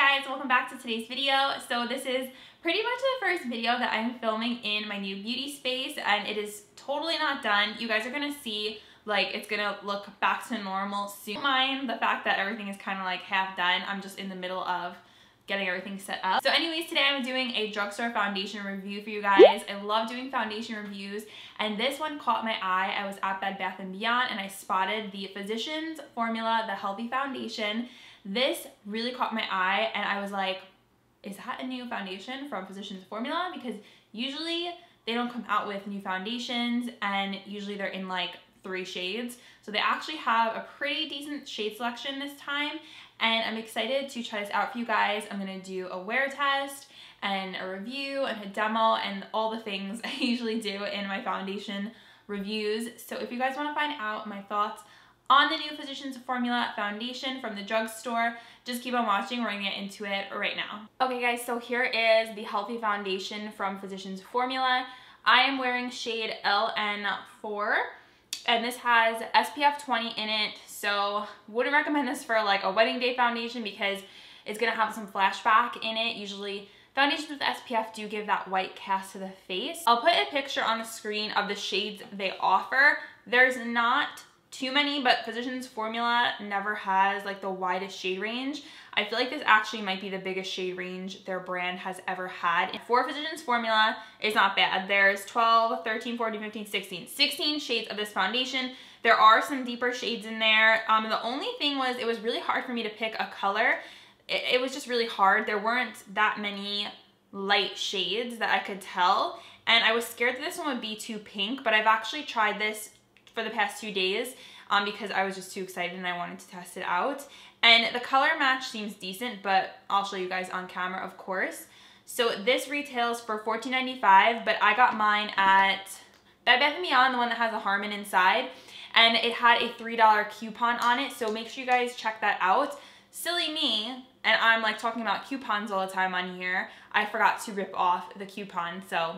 guys, welcome back to today's video. So this is pretty much the first video that I'm filming in my new beauty space, and it is totally not done. You guys are gonna see like it's gonna look back to normal soon. Don't mind the fact that everything is kind of like half done. I'm just in the middle of getting everything set up. So anyways, today I'm doing a drugstore foundation review for you guys. I love doing foundation reviews, and this one caught my eye. I was at Bed Bath & Beyond and I spotted the Physicians Formula, the Healthy Foundation. This really caught my eye and I was like, is that a new foundation from Physicians Formula? Because usually they don't come out with new foundations, and usually they're in like 3 shades. So they actually have a pretty decent shade selection this time, and I'm excited to try this out for you guys. I'm gonna do a wear test and a review and a demo and all the things I usually do in my foundation reviews. So if you guys wanna find out my thoughts on the new Physicians Formula foundation from the drugstore, just keep on watching. We're gonna get into it right now. Okay guys, so here is the Healthy Foundation from Physicians Formula. I am wearing shade LN4, and this has SPF 20 in it, so wouldn't recommend this for like a wedding day foundation because it's gonna have some flashback in it. Usually foundations with SPF do give that white cast to the face. I'll put a picture on the screen of the shades they offer. There's not too many, but Physicians Formula never has like the widest shade range. I feel like this actually might be the biggest shade range their brand has ever had. And for Physicians Formula, it's not bad. There's 12, 13, 14, 15, 16 shades of this foundation. There are some deeper shades in there. The only thing was it was really hard for me to pick a color. It was just really hard. There weren't that many light shades that I could tell, and I was scared that this one would be too pink, but I've actually tried this for the past 2 days because I was just too excited and I wanted to test it out. And the color match seems decent, but I'll show you guys on camera, of course. So this retails for $14.95, but I got mine at Bed Bath & Beyond, the one that has a Harmon inside, and it had a $3 coupon on it, so make sure you guys check that out. Silly me, and I'm like talking about coupons all the time on here, I forgot to rip off the coupon, so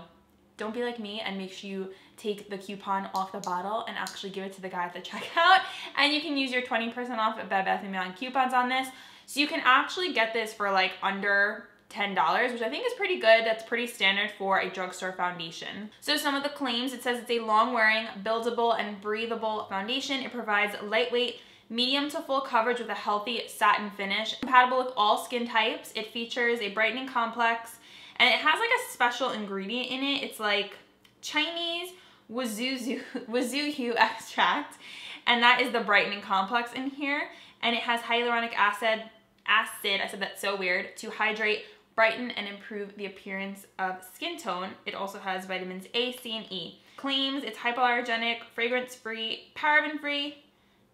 don't be like me and make sure you take the coupon off the bottle and actually give it to the guy at the checkout, and you can use your 20% off at Bed Bath & Beyond coupons on this. So you can actually get this for like under $10, which I think is pretty good. That's pretty standard for a drugstore foundation. So some of the claims, it says it's a long-wearing, buildable, and breathable foundation. It provides lightweight, medium to full coverage with a healthy satin finish. Compatible with all skin types. It features a brightening complex, and it has like a special ingredient in it. It's like Chinese wazuyu extract, and that is the brightening complex in here. And it has hyaluronic acid, I said that so weird, to hydrate, brighten, and improve the appearance of skin tone. It also has vitamins A, C, and E. Claims it's hypoallergenic, fragrance-free, paraben-free,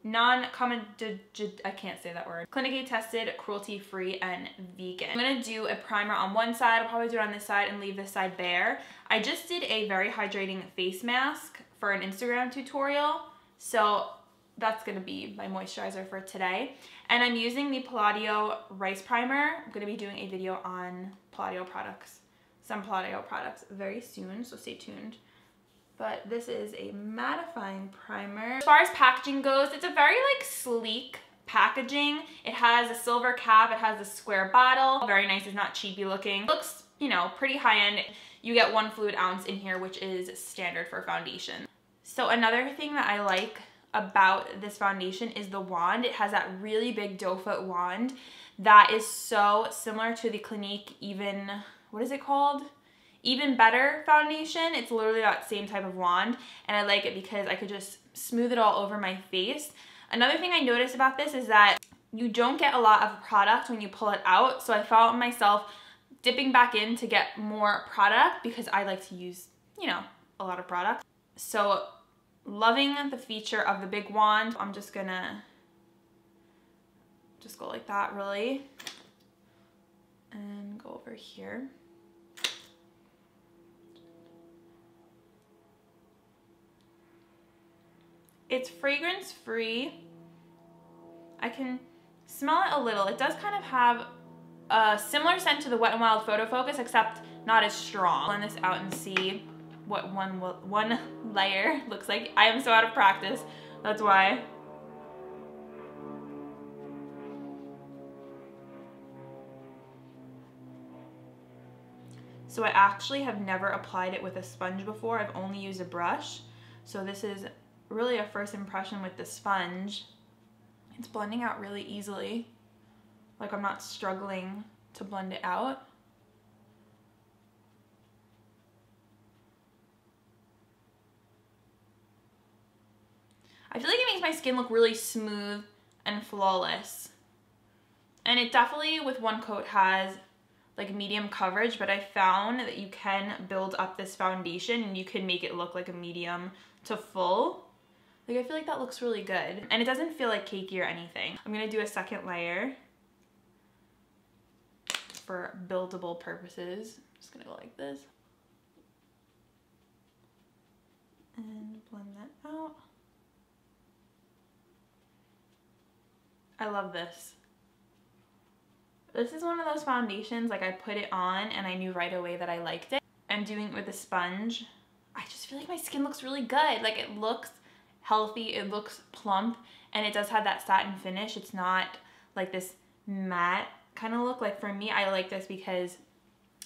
I can't say that word, clinically tested, cruelty-free, and vegan. I'm gonna do a primer on one side. I'll probably do it on this side and leave this side bare. I just did a very hydrating face mask for an Instagram tutorial, so that's gonna be my moisturizer for today. And I'm using the Palladio Rice Primer. I'm gonna be doing a video on Palladio products, some Palladio products very soon, so stay tuned. But this is a mattifying primer. As far as packaging goes, it's a very like sleek packaging. It has a silver cap, it has a square bottle. Very nice, it's not cheapy looking. Looks, you know, pretty high end. You get 1 fluid ounce in here, which is standard for foundation. So another thing that I like about this foundation is the wand. It has that really big doe foot wand that is so similar to the Clinique what is it called? Even Better foundation. It's literally that same type of wand, and I like it because I could just smooth it all over my face. Another thing I noticed about this is that you don't get a lot of product when you pull it out, so I found myself dipping back in to get more product because I like to use, you know, a lot of product. So loving the feature of the big wand. I'm just gonna just go like that really, and go over here. It's fragrance free. I can smell it a little. It does kind of have a similar scent to the Wet n Wild Photo Focus, except not as strong. Blend this out and see what one layer looks like. I am so out of practice, that's why. So I actually have never applied it with a sponge before. I've only used a brush. So this is really a first impression with the sponge. It's blending out really easily. Like I'm not struggling to blend it out. I feel like it makes my skin look really smooth and flawless. And it definitely with one coat has like medium coverage, but I found that you can build up this foundation and you can make it look like a medium to full. Like I feel like that looks really good. And it doesn't feel like cakey or anything. I'm gonna do a second layer for buildable purposes. I'm just gonna go like this. And blend that out. I love this. This is one of those foundations, like I put it on and I knew right away that I liked it. And doing it with a sponge, I just feel like my skin looks really good. Like it looks healthy, it looks plump, and it does have that satin finish. It's not like this matte kind of look. Like for me, I like this because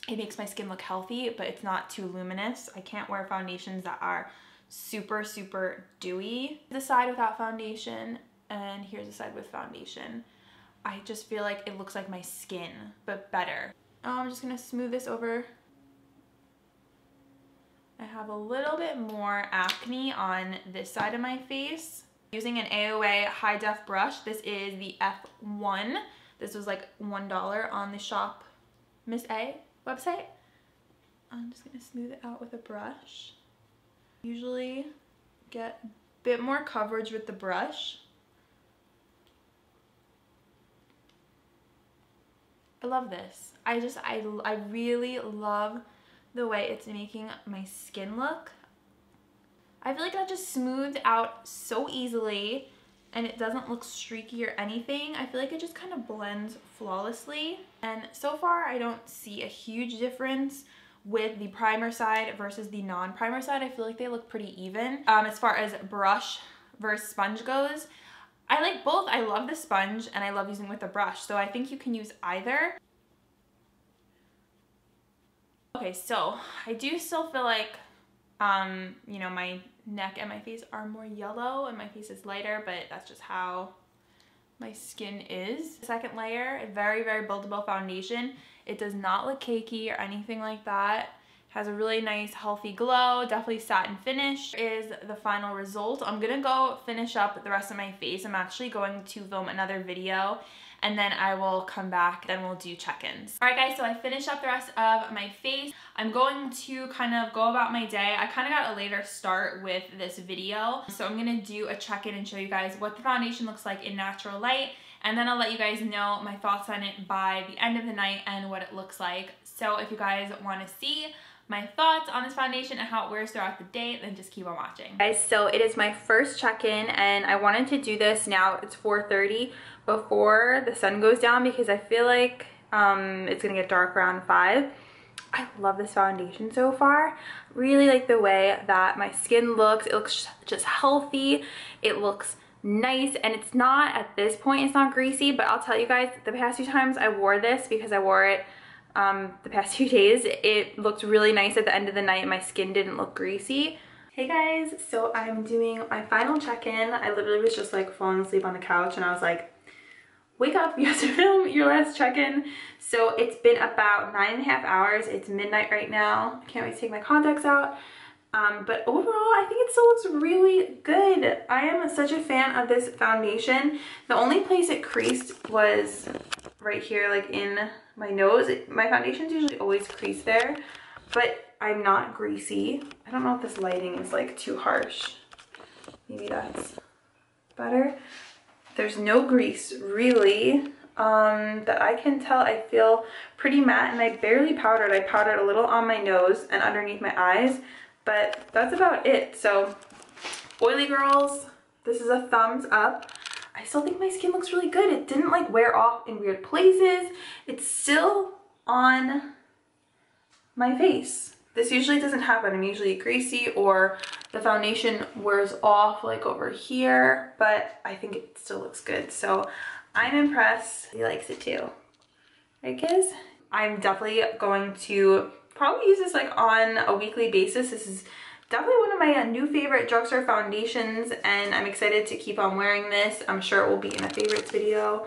it makes my skin look healthy, but it's not too luminous. I can't wear foundations that are super, super dewy. The side without foundation, and here's the side with foundation. I just feel like it looks like my skin, but better. I'm just gonna smooth this over. I have a little bit more acne on this side of my face. Using an AOA high def brush. This is the F1. This was like $1 on the Shop Miss A website. I'm just gonna smooth it out with a brush. Usually get a bit more coverage with the brush. I love this. I really love the way it's making my skin look. I feel like that just smoothed out so easily and it doesn't look streaky or anything. I feel like it just kind of blends flawlessly. And so far I don't see a huge difference with the primer side versus the non-primer side. I feel like they look pretty even. As far as brush versus sponge goes, I like both. I love the sponge and I love using with the brush. So I think you can use either. Okay, so I do still feel like, you know, my neck and my face are more yellow and my face is lighter, but that's just how my skin is. Second layer, a very, very buildable foundation. It does not look cakey or anything like that. Has a really nice healthy glow, definitely satin finish. Is the final result. I'm gonna go finish up the rest of my face. I'm actually going to film another video and then I will come back, then we'll do check-ins. All right guys, so I finished up the rest of my face. I'm going to kind of go about my day. I kind of got a later start with this video. So I'm gonna do a check-in and show you guys what the foundation looks like in natural light. And then I'll let you guys know my thoughts on it by the end of the night and what it looks like. So if you guys wanna see my thoughts on this foundation and how it wears throughout the day, then just keep on watching. Guys, so it is my first check-in and I wanted to do this now. It's 4:30 before the sun goes down because I feel like it's gonna get dark around 5. I love this foundation so far. Really like the way that my skin looks. It looks just healthy. It looks nice, and it's not, at this point, it's not greasy, but I'll tell you guys, the past few times I wore this, because I wore it the past few days, it looked really nice at the end of the night. My skin didn't look greasy. Hey guys, so I'm doing my final check-in. I literally was just like falling asleep on the couch and I was like, wake up, you have to film your last check-in. So it's been about 9.5 hours. It's midnight right now. I can't wait to take my contacts out. But overall, I think it still looks really good. I am such a fan of this foundation. The only place it creased was right here, like in my nose. My foundations usually always crease there, but I'm not greasy. I don't know if this lighting is like too harsh. Maybe that's better. There's no grease really that I can tell. I feel pretty matte and I barely powdered. I powdered a little on my nose and underneath my eyes, but that's about it. So oily girls, this is a thumbs up. I still think my skin looks really good. It didn't like wear off in weird places. It's still on my face. This usually doesn't happen. I'm usually greasy or the foundation wears off like over here, but I think it still looks good. So I'm impressed. He likes it too. Right, kids? I'm definitely going to probably use this like on a weekly basis. This is definitely one of my new favorite drugstore foundations, and I'm excited to keep on wearing this. I'm sure it will be in a favorites video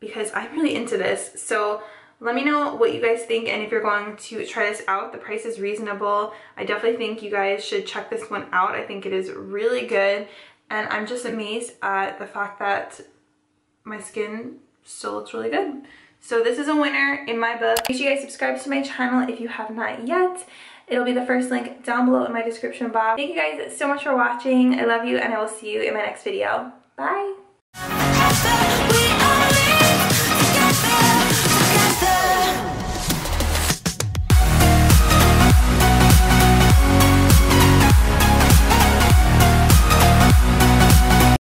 because I'm really into this. So let me know what you guys think, and if you're going to try this out. The price is reasonable. I definitely think you guys should check this one out. I think it is really good, and I'm just amazed at the fact that my skin still looks really good. So this is a winner in my book. Make sure you guys subscribe to my channel if you have not yet. It'll be the first link down below in my description box. Thank you guys so much for watching. I love you, and I will see you in my next video. Bye!